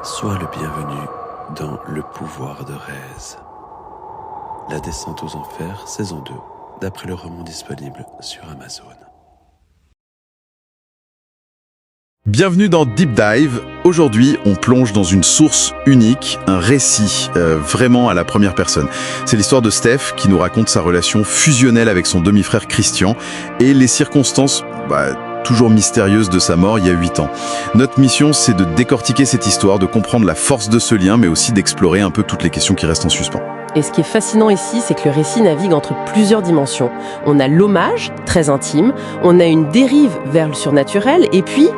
Sois le bienvenu dans Le pouvoir de Rez. La descente aux enfers, saison 2, d'après le roman disponible sur Amazon. Bienvenue dans Deep Dive. Aujourd'hui, on plonge dans une source unique, un récit vraiment à la première personne. C'est l'histoire de Steph qui nous raconte sa relation fusionnelle avec son demi-frère Christian et les circonstances toujours mystérieuses de sa mort il y a 8 ans. Notre mission, c'est de décortiquer cette histoire, de comprendre la force de ce lien, mais aussi d'explorer un peu toutes les questions qui restent en suspens. Et ce qui est fascinant ici, c'est que le récit navigue entre plusieurs dimensions. On a l'hommage, très intime, on a une dérive vers le surnaturel, et puis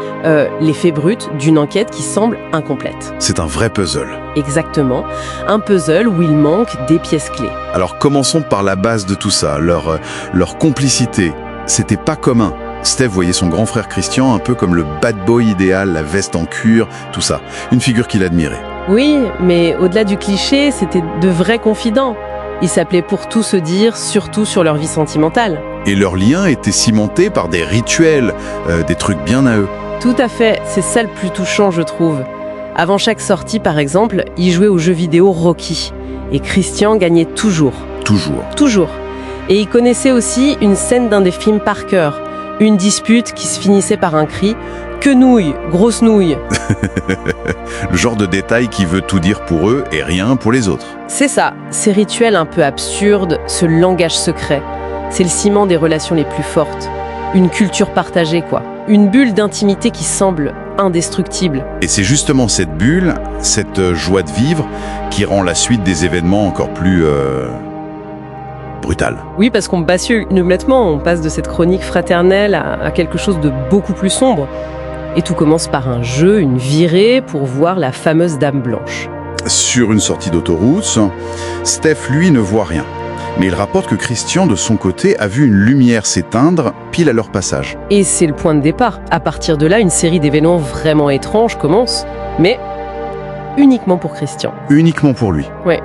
l'effet brut d'une enquête qui semble incomplète. C'est un vrai puzzle. Exactement, un puzzle où il manque des pièces clés. Alors commençons par la base de tout ça, leur complicité. C'était pas commun. Steph voyait son grand frère Christian un peu comme le bad boy idéal, la veste en cuir, tout ça. Une figure qu'il admirait. Oui, mais au-delà du cliché, c'était de vrais confidents. Ils s'appelaient pour tout se dire, surtout sur leur vie sentimentale. Et leur lien était cimenté par des rituels, des trucs bien à eux. Tout à fait, c'est ça le plus touchant, je trouve. Avant chaque sortie, par exemple, ils jouaient au jeu vidéo Rocky. Et Christian gagnait toujours. Toujours. Et il connaissait aussi une scène d'un des films par cœur. Une dispute qui se finissait par un cri « Quenouille, grosse nouille !» Le genre de détail qui veut tout dire pour eux et rien pour les autres. C'est ça, ces rituels un peu absurdes, ce langage secret. C'est le ciment des relations les plus fortes. Une culture partagée, quoi. Une bulle d'intimité qui semble indestructible. Et c'est justement cette bulle, cette joie de vivre, qui rend la suite des événements encore plus... brutal. Oui, parce qu'on bascule complètement, on passe de cette chronique fraternelle à quelque chose de beaucoup plus sombre. Et tout commence par un jeu, une virée pour voir la fameuse Dame Blanche. Sur une sortie d'autoroute, Steph, lui, ne voit rien. Mais il rapporte que Christian, de son côté, a vu une lumière s'éteindre pile à leur passage. Et c'est le point de départ. À partir de là, une série d'événements vraiment étranges commence, mais uniquement pour Christian. Uniquement pour lui. Ouais.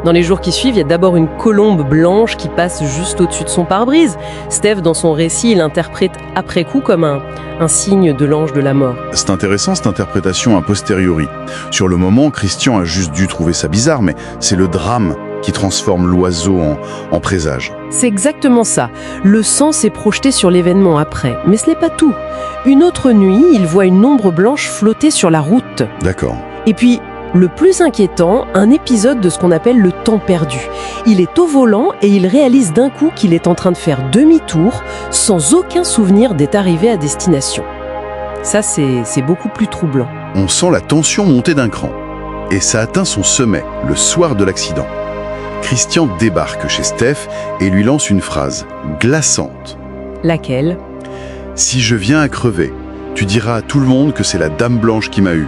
Dans les jours qui suivent, il y a d'abord une colombe blanche qui passe juste au-dessus de son pare-brise. Steph, dans son récit, il l'interprète après coup comme un signe de l'ange de la mort. C'est intéressant cette interprétation a posteriori. Sur le moment, Christian a juste dû trouver ça bizarre, mais c'est le drame qui transforme l'oiseau en présage. C'est exactement ça. Le sens est projeté sur l'événement après. Mais ce n'est pas tout. Une autre nuit, il voit une ombre blanche flotter sur la route. D'accord. Et puis... le plus inquiétant, un épisode de ce qu'on appelle le temps perdu. Il est au volant et il réalise d'un coup qu'il est en train de faire demi-tour sans aucun souvenir d'être arrivé à destination. Ça, c'est beaucoup plus troublant. On sent la tension monter d'un cran. Et ça atteint son sommet, le soir de l'accident. Christian débarque chez Steph et lui lance une phrase glaçante. Laquelle ? « Si je viens à crever, tu diras à tout le monde que c'est la Dame Blanche qui m'a eu. »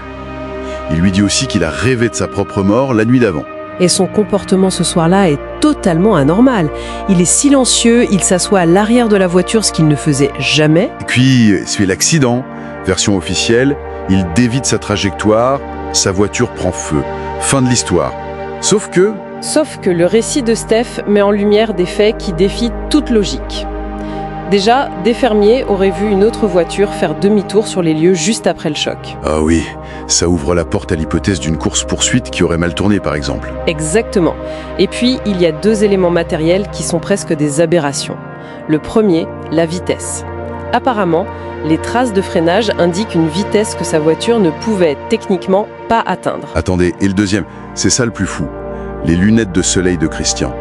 Il lui dit aussi qu'il a rêvé de sa propre mort la nuit d'avant. Et son comportement ce soir-là est totalement anormal. Il est silencieux, il s'assoit à l'arrière de la voiture, ce qu'il ne faisait jamais. Et puis, suit l'accident. Version officielle, il dévie de sa trajectoire, sa voiture prend feu. Fin de l'histoire. Sauf que le récit de Steph met en lumière des faits qui défient toute logique. Déjà, des fermiers auraient vu une autre voiture faire demi-tour sur les lieux juste après le choc. Ah oui, ça ouvre la porte à l'hypothèse d'une course-poursuite qui aurait mal tourné par exemple. Exactement. Et puis, il y a 2 éléments matériels qui sont presque des aberrations. Le premier, la vitesse. Apparemment, les traces de freinage indiquent une vitesse que sa voiture ne pouvait techniquement pas atteindre. Attendez, et le deuxième, c'est ça le plus fou. Les lunettes de soleil de Christian.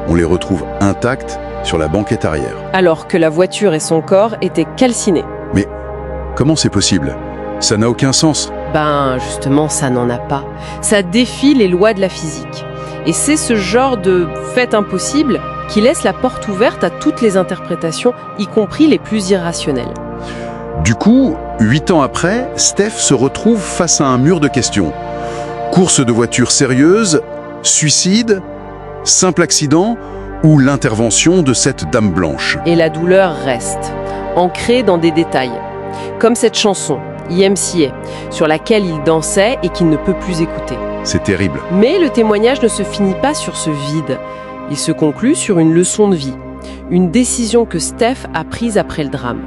On les retrouve intactes sur la banquette arrière. Alors que la voiture et son corps étaient calcinés. Mais comment c'est possible ? Ça n'a aucun sens. Justement, ça n'en a pas. Ça défie les lois de la physique. Et c'est ce genre de fait impossible qui laisse la porte ouverte à toutes les interprétations, y compris les plus irrationnelles. Du coup, 8 ans après, Steph se retrouve face à un mur de questions. Course de voiture sérieuse, suicide, simple accident ou l'intervention de cette Dame Blanche. Et la douleur reste, ancrée dans des détails. Comme cette chanson, YMCA, sur laquelle il dansait et qu'il ne peut plus écouter. C'est terrible. Mais le témoignage ne se finit pas sur ce vide. Il se conclut sur une leçon de vie, une décision que Steph a prise après le drame.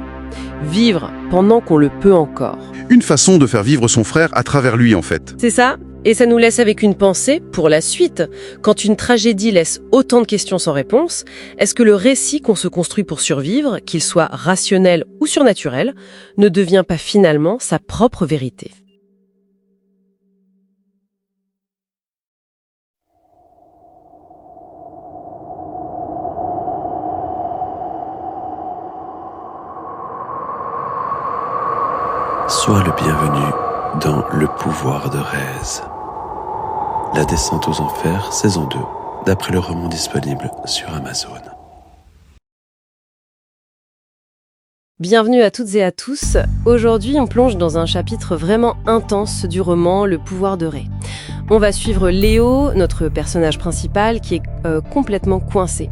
vivre pendant qu'on le peut encore. Une façon de faire vivre son frère à travers lui, en fait. C'est ça, et ça nous laisse avec une pensée pour la suite. Quand une tragédie laisse autant de questions sans réponse, est-ce que le récit qu'on se construit pour survivre, qu'il soit rationnel ou surnaturel, ne devient pas finalement sa propre vérité ? Sois le bienvenu dans Le pouvoir de Rez. La descente aux enfers, saison 2, d'après le roman disponible sur Amazon. Bienvenue à toutes et à tous. Aujourd'hui, on plonge dans un chapitre vraiment intense du roman Le pouvoir de Rez. On va suivre Léo, notre personnage principal, qui est complètement coincé.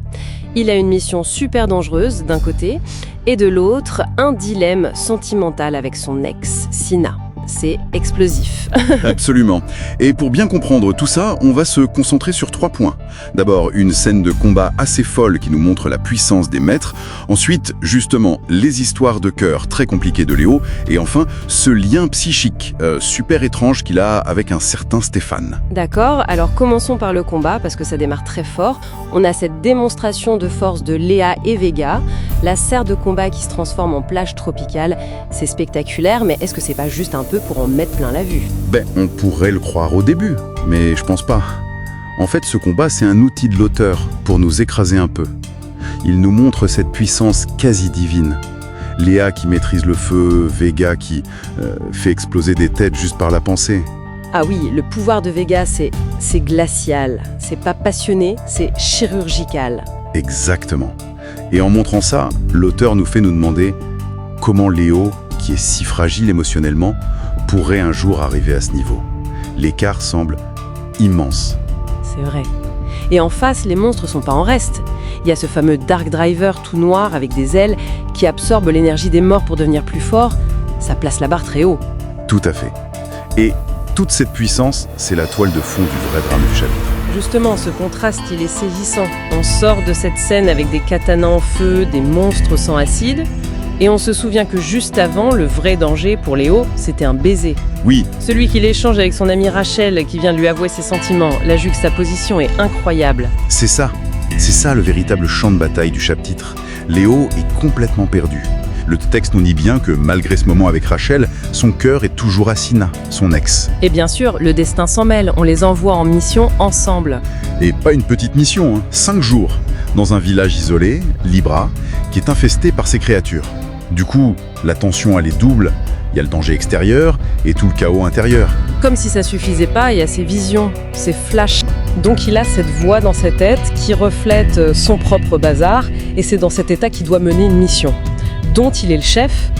Il a une mission super dangereuse d'un côté, et de l'autre, un dilemme sentimental avec son ex, Sina. C'est explosif. Absolument. Et pour bien comprendre tout ça, on va se concentrer sur 3 points. D'abord, une scène de combat assez folle qui nous montre la puissance des maîtres. Ensuite, justement, les histoires de cœur très compliquées de Léo. Et enfin, ce lien psychique super étrange qu'il a avec un certain Stéphane. D'accord, alors commençons par le combat, parce que ça démarre très fort. On a cette démonstration de force de Léa et Vega, la serre de combat qui se transforme en plage tropicale. C'est spectaculaire, mais est-ce que c'est pas juste un peu pour en mettre plein la vue? On pourrait le croire au début, mais je pense pas. En fait, ce combat, c'est un outil de l'auteur pour nous écraser un peu. Il nous montre cette puissance quasi divine. Léa qui maîtrise le feu, Vega qui fait exploser des têtes juste par la pensée. Ah oui, le pouvoir de Vega, c'est glacial. C'est pas passionné, c'est chirurgical. Exactement. Et en montrant ça, l'auteur nous fait nous demander comment Léo, qui est si fragile émotionnellement, pourrait un jour arriver à ce niveau. L'écart semble immense. C'est vrai. Et en face, les monstres sont pas en reste. Il y a ce fameux Dark Driver tout noir avec des ailes qui absorbe l'énergie des morts pour devenir plus fort. Ça place la barre très haut. Tout à fait. Et toute cette puissance, c'est la toile de fond du vrai drame du chapitre. Justement, ce contraste, il est saisissant. On sort de cette scène avec des katanas en feu, des monstres sans acide, et on se souvient que juste avant, le vrai danger pour Léo, c'était un baiser. Oui. Celui qu'il échange avec son amie Rachel, qui vient lui avouer ses sentiments. La juxtaposition est incroyable. C'est ça le véritable champ de bataille du chapitre. Léo est complètement perdu. Le texte nous dit bien que malgré ce moment avec Rachel, son cœur est toujours à Sina, son ex. Et bien sûr, le destin s'en mêle, on les envoie en mission ensemble. Et pas une petite mission, 5 jours, dans un village isolé, Libra, qui est infesté par ces créatures. Du coup, la tension elle est double, il y a le danger extérieur et tout le chaos intérieur. Comme si ça suffisait pas, il y a ces visions, ces flashs. Donc il a cette voix dans sa tête qui reflète son propre bazar, et c'est dans cet état qu'il doit mener une mission, dont il est le chef.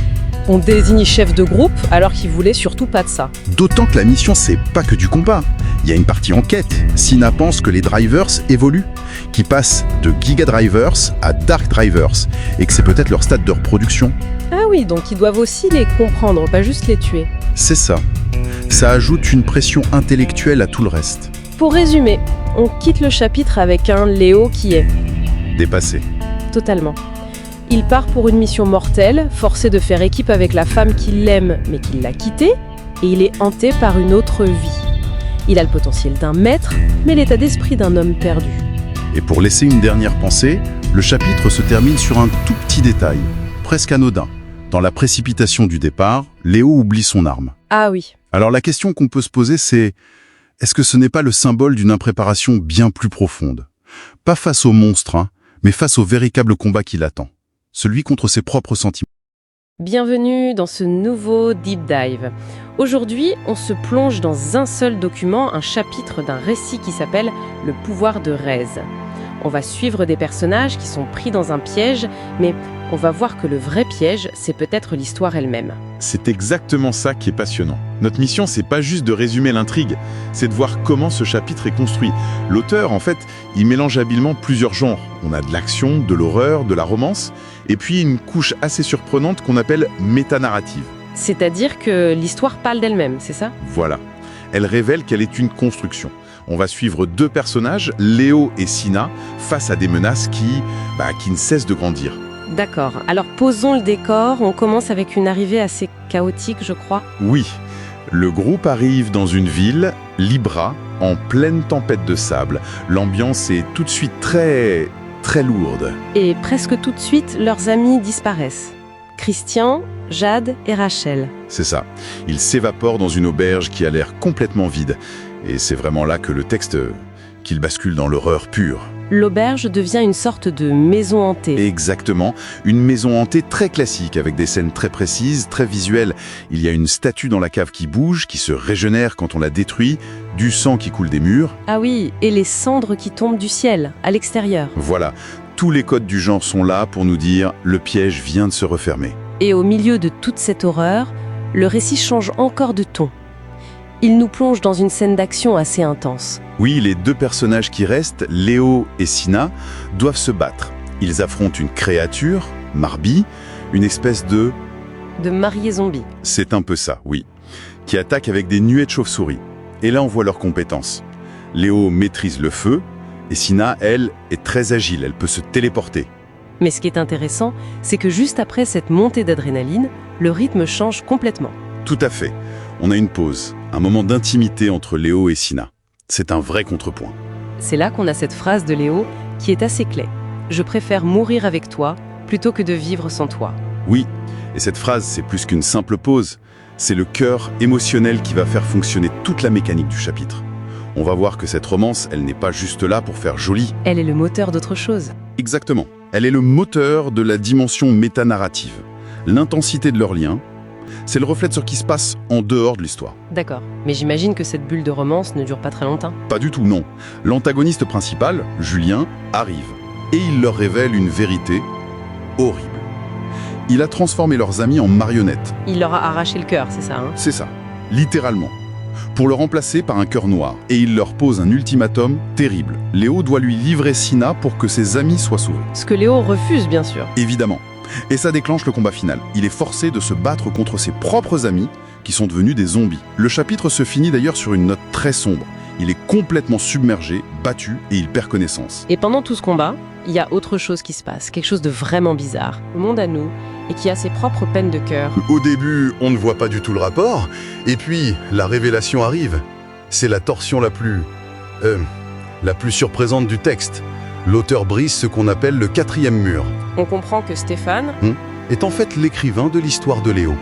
On désigne chef de groupe alors qu'il voulait surtout pas de ça. D'autant que la mission c'est pas que du combat, il y a une partie enquête. Sina pense que les drivers évoluent, qui passent de Giga Drivers à Dark Drivers, et que c'est peut-être leur stade de reproduction. Ah oui, donc ils doivent aussi les comprendre, pas juste les tuer. C'est ça. Ça ajoute une pression intellectuelle à tout le reste. Pour résumer, on quitte le chapitre avec un Léo qui est dépassé. Totalement. Il part pour une mission mortelle, forcé de faire équipe avec la femme qu'il aime mais qu'il l'a quittée, et il est hanté par une autre vie. Il a le potentiel d'un maître, mais l'état d'esprit d'un homme perdu. Et pour laisser une dernière pensée, le chapitre se termine sur un tout petit détail, presque anodin. Dans la précipitation du départ, Léo oublie son arme. Ah oui. Alors la question qu'on peut se poser c'est, est-ce que ce n'est pas le symbole d'une impréparation bien plus profonde? Pas face au monstre, mais face au véritable combat qui l'attend. Celui contre ses propres sentiments. Bienvenue dans ce nouveau Deep Dive. Aujourd'hui, on se plonge dans un seul document, un chapitre d'un récit qui s'appelle « Le pouvoir de Rez ». On va suivre des personnages qui sont pris dans un piège, mais on va voir que le vrai piège, c'est peut-être l'histoire elle-même. C'est exactement ça qui est passionnant. Notre mission, c'est pas juste de résumer l'intrigue, c'est de voir comment ce chapitre est construit. L'auteur, en fait, il mélange habilement plusieurs genres. On a de l'action, de l'horreur, de la romance, et puis une couche assez surprenante qu'on appelle métanarrative. C'est-à-dire que l'histoire parle d'elle-même, c'est ça? Voilà. Elle révèle qu'elle est une construction. On va suivre 2 personnages, Léo et Sina, face à des menaces qui ne cessent de grandir. D'accord. Alors posons le décor, on commence avec une arrivée assez chaotique, je crois. Oui, le groupe arrive dans une ville, Libra, en pleine tempête de sable. L'ambiance est tout de suite très lourde. Et presque tout de suite, leurs amis disparaissent. Christian, Jade et Rachel. C'est ça. Ils s'évaporent dans une auberge qui a l'air complètement vide. Et c'est vraiment là que le texte, qu'il bascule dans l'horreur pure. L'auberge devient une sorte de maison hantée. Exactement, une maison hantée très classique, avec des scènes très précises, très visuelles. Il y a une statue dans la cave qui bouge, qui se régénère quand on la détruit, du sang qui coule des murs. Ah oui, et les cendres qui tombent du ciel, à l'extérieur. Voilà, tous les codes du genre sont là pour nous dire « le piège vient de se refermer ». Et au milieu de toute cette horreur, le récit change encore de ton. Il nous plonge dans une scène d'action assez intense. Oui, les deux personnages qui restent, Léo et Sina, doivent se battre. Ils affrontent une créature, Marby, une espèce de mariée zombie. C'est un peu ça, oui. Qui attaque avec des nuées de chauves-souris. Et là, on voit leurs compétences. Léo maîtrise le feu, et Sina, elle, est très agile, elle peut se téléporter. Mais ce qui est intéressant, c'est que juste après cette montée d'adrénaline, le rythme change complètement. Tout à fait. On a une pause, un moment d'intimité entre Léo et Sina. C'est un vrai contrepoint. C'est là qu'on a cette phrase de Léo qui est assez clé. « Je préfère mourir avec toi plutôt que de vivre sans toi. » Oui, et cette phrase, c'est plus qu'une simple pause. C'est le cœur émotionnel qui va faire fonctionner toute la mécanique du chapitre. On va voir que cette romance, elle n'est pas juste là pour faire joli. Elle est le moteur d'autre chose. Exactement. Elle est le moteur de la dimension métanarrative. L'intensité de leur lien, c'est le reflet de ce qui se passe en dehors de l'histoire. D'accord, mais j'imagine que cette bulle de romance ne dure pas très longtemps. Pas du tout, non. L'antagoniste principal, Julien, arrive. Et il leur révèle une vérité horrible. Il a transformé leurs amis en marionnettes. Il leur a arraché le cœur, c'est ça, hein? C'est ça, littéralement. Pour le remplacer par un cœur noir. Et il leur pose un ultimatum terrible. Léo doit lui livrer Sina pour que ses amis soient sauvés. Ce que Léo refuse, bien sûr. Évidemment. Et ça déclenche le combat final. Il est forcé de se battre contre ses propres amis, qui sont devenus des zombies. Le chapitre se finit d'ailleurs sur une note très sombre. Il est complètement submergé, battu, et il perd connaissance. Et pendant tout ce combat, il y a autre chose qui se passe, quelque chose de vraiment bizarre. Le monde à nous, et qui a ses propres peines de cœur. Au début, on ne voit pas du tout le rapport, et puis la révélation arrive. C'est la torsion la plus surprenante du texte. L'auteur brise ce qu'on appelle le 4e mur. On comprend que Stéphane est en fait l'écrivain de l'histoire de Léo.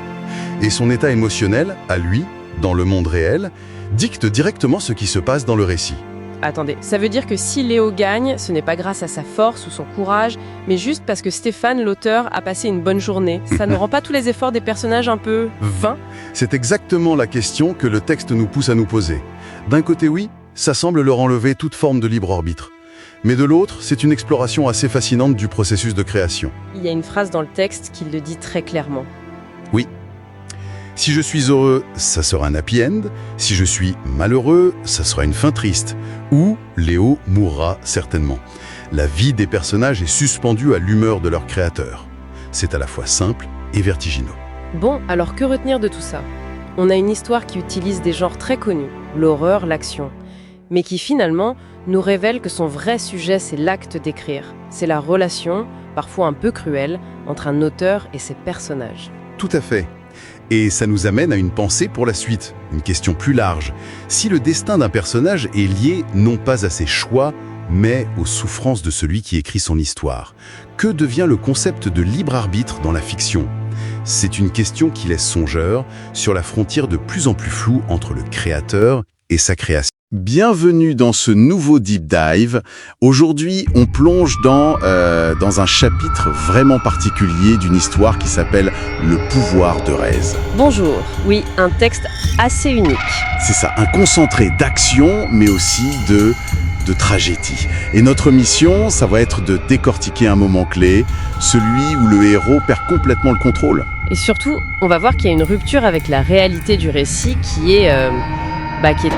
Et son état émotionnel, à lui, dans le monde réel, dicte directement ce qui se passe dans le récit. Attendez, ça veut dire que si Léo gagne, ce n'est pas grâce à sa force ou son courage, mais juste parce que Stéphane, l'auteur, a passé une bonne journée. Ça ne rend pas tous les efforts des personnages un peu vains? C'est exactement la question que le texte nous pousse à nous poser. D'un côté, oui, ça semble leur enlever toute forme de libre arbitre. Mais de l'autre, c'est une exploration assez fascinante du processus de création. Il y a une phrase dans le texte qui le dit très clairement. Oui. Si je suis heureux, ça sera un happy end. Si je suis malheureux, ça sera une fin triste. Ou Léo mourra certainement. La vie des personnages est suspendue à l'humeur de leur créateur. C'est à la fois simple et vertigineux. Bon, alors que retenir de tout ça? On a une histoire qui utilise des genres très connus, l'horreur, l'action, mais qui finalement nous révèle que son vrai sujet, c'est l'acte d'écrire. C'est la relation, parfois un peu cruelle, entre un auteur et ses personnages. Tout à fait. Et ça nous amène à une pensée pour la suite, une question plus large. Si le destin d'un personnage est lié non pas à ses choix, mais aux souffrances de celui qui écrit son histoire, que devient le concept de libre arbitre dans la fiction? C'est une question qui laisse songeur sur la frontière de plus en plus floue entre le créateur et sa création. Bienvenue dans ce nouveau Deep Dive. Aujourd'hui, on plonge dans un chapitre vraiment particulier d'une histoire qui s'appelle « Le pouvoir de Rez ». Bonjour, oui, un texte assez unique. C'est ça, un concentré d'action, mais aussi de tragédie. Et notre mission, ça va être de décortiquer un moment clé, celui où le héros perd complètement le contrôle. Et surtout, on va voir qu'il y a une rupture avec la réalité du récit qui est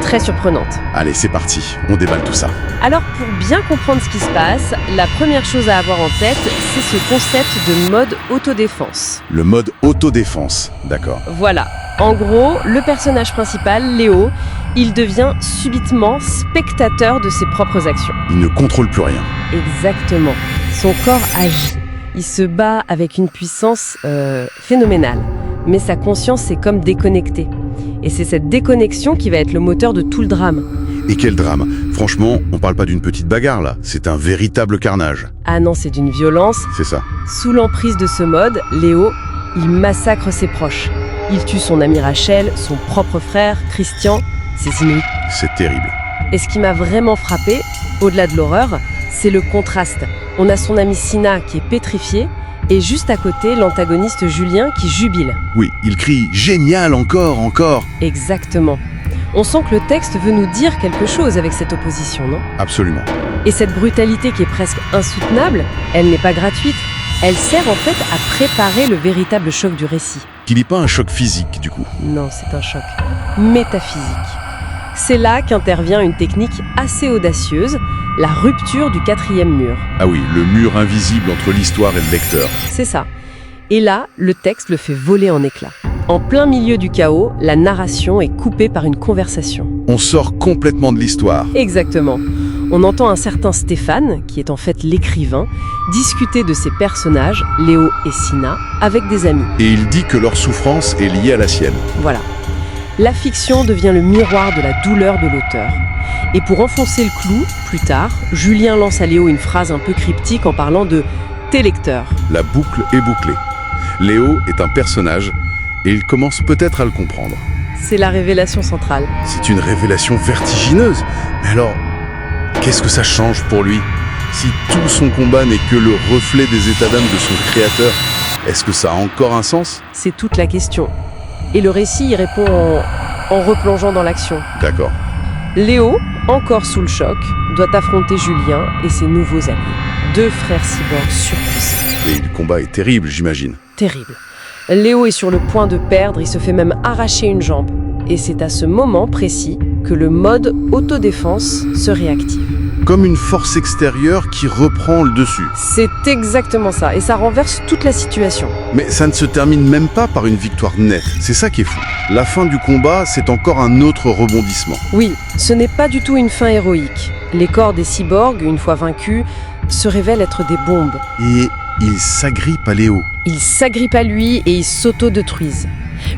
très surprenante. Allez, c'est parti, on déballe tout ça. Alors, pour bien comprendre ce qui se passe, la première chose à avoir en tête, c'est ce concept de mode autodéfense. Le mode autodéfense, d'accord. Voilà. En gros, le personnage principal, Léo, il devient subitement spectateur de ses propres actions. Il ne contrôle plus rien. Exactement. Son corps agit. il se bat avec une puissance phénoménale. Mais sa conscience est comme déconnectée. Et c'est cette déconnexion qui va être le moteur de tout le drame. Et quel drame! Franchement, on parle pas d'une petite bagarre là, c'est un véritable carnage. Ah non, c'est d'une violence. C'est ça. Sous l'emprise de ce mode, Léo, il massacre ses proches. Il tue son amie Rachel, son propre frère, Christian. C'est inouï. C'est terrible. Et ce qui m'a vraiment frappé, au-delà de l'horreur, c'est le contraste. On a son amie Sina qui est pétrifiée, et juste à côté, l'antagoniste Julien qui jubile. Oui, il crie « Génial, encore, encore !» Exactement. On sent que le texte veut nous dire quelque chose avec cette opposition, non? Absolument. Et cette brutalité qui est presque insoutenable, elle n'est pas gratuite. Elle sert en fait à préparer le véritable choc du récit. Qu'il n'y ait pas un choc physique, du coup. Non, c'est un choc métaphysique. C'est là qu'intervient une technique assez audacieuse, la rupture du 4e mur. Ah oui, le mur invisible entre l'histoire et le lecteur. C'est ça. Et là, le texte le fait voler en éclats. En plein milieu du chaos, la narration est coupée par une conversation. On sort complètement de l'histoire. Exactement. On entend un certain Stéphane, qui est en fait l'écrivain, discuter de ses personnages, Léo et Sina, avec des amis. Et il dit que leur souffrance est liée à la sienne. Voilà. La fiction devient le miroir de la douleur de l'auteur. Et pour enfoncer le clou, plus tard, Julien lance à Léo une phrase un peu cryptique en parlant de « tes lecteurs ». La boucle est bouclée. Léo est un personnage et il commence peut-être à le comprendre. C'est la révélation centrale. C'est une révélation vertigineuse. Mais alors, qu'est-ce que ça change pour lui? Si tout son combat n'est que le reflet des états d'âme de son créateur, est-ce que ça a encore un sens? C'est toute la question. Et le récit y répond en replongeant dans l'action. D'accord. Léo, encore sous le choc, doit affronter Julien et ses nouveaux alliés. 2 frères cyborgs surpuissants. Et le combat est terrible, j'imagine. Terrible. Léo est sur le point de perdre, il se fait même arracher une jambe. Et c'est à ce moment précis que le mode autodéfense se réactive. Comme une force extérieure qui reprend le dessus. C'est exactement ça, et ça renverse toute la situation. Mais ça ne se termine même pas par une victoire nette, c'est ça qui est fou. La fin du combat, c'est encore un autre rebondissement. Oui, ce n'est pas du tout une fin héroïque. Les corps des cyborgs, une fois vaincus, se révèlent être des bombes. Et ils s'agrippent à Léo. Ils s'agrippent à lui et ils s'auto-détruisent.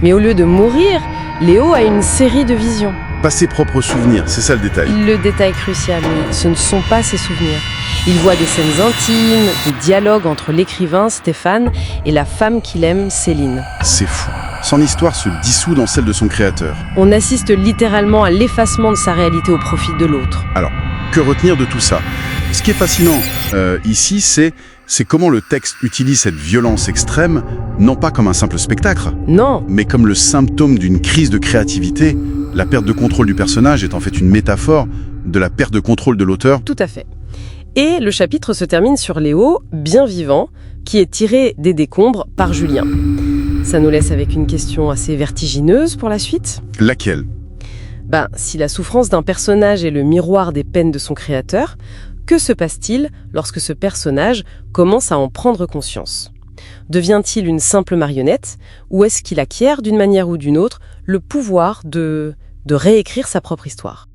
Mais au lieu de mourir, Léo a une série de visions. Pas ses propres souvenirs, c'est ça le détail. Le détail crucial, oui, ce ne sont pas ses souvenirs. Il voit des scènes intimes, des dialogues entre l'écrivain, Stéphane, et la femme qu'il aime, Céline. C'est fou. Son histoire se dissout dans celle de son créateur. On assiste littéralement à l'effacement de sa réalité au profit de l'autre. Alors, que retenir de tout ça? Ce qui est fascinant ici, c'est comment le texte utilise cette violence extrême, non pas comme un simple spectacle, Non, mais comme le symptôme d'une crise de créativité. La perte de contrôle du personnage est en fait une métaphore de la perte de contrôle de l'auteur. tout à fait. Et le chapitre se termine sur Léo, bien vivant, qui est tiré des décombres par Julien. Ça nous laisse avec une question assez vertigineuse pour la suite. Laquelle? Si la souffrance d'un personnage est le miroir des peines de son créateur, que se passe-t-il lorsque ce personnage commence à en prendre conscience? Devient-il une simple marionnette, ou est-ce qu'il acquiert d'une manière ou d'une autre le pouvoir de réécrire sa propre histoire?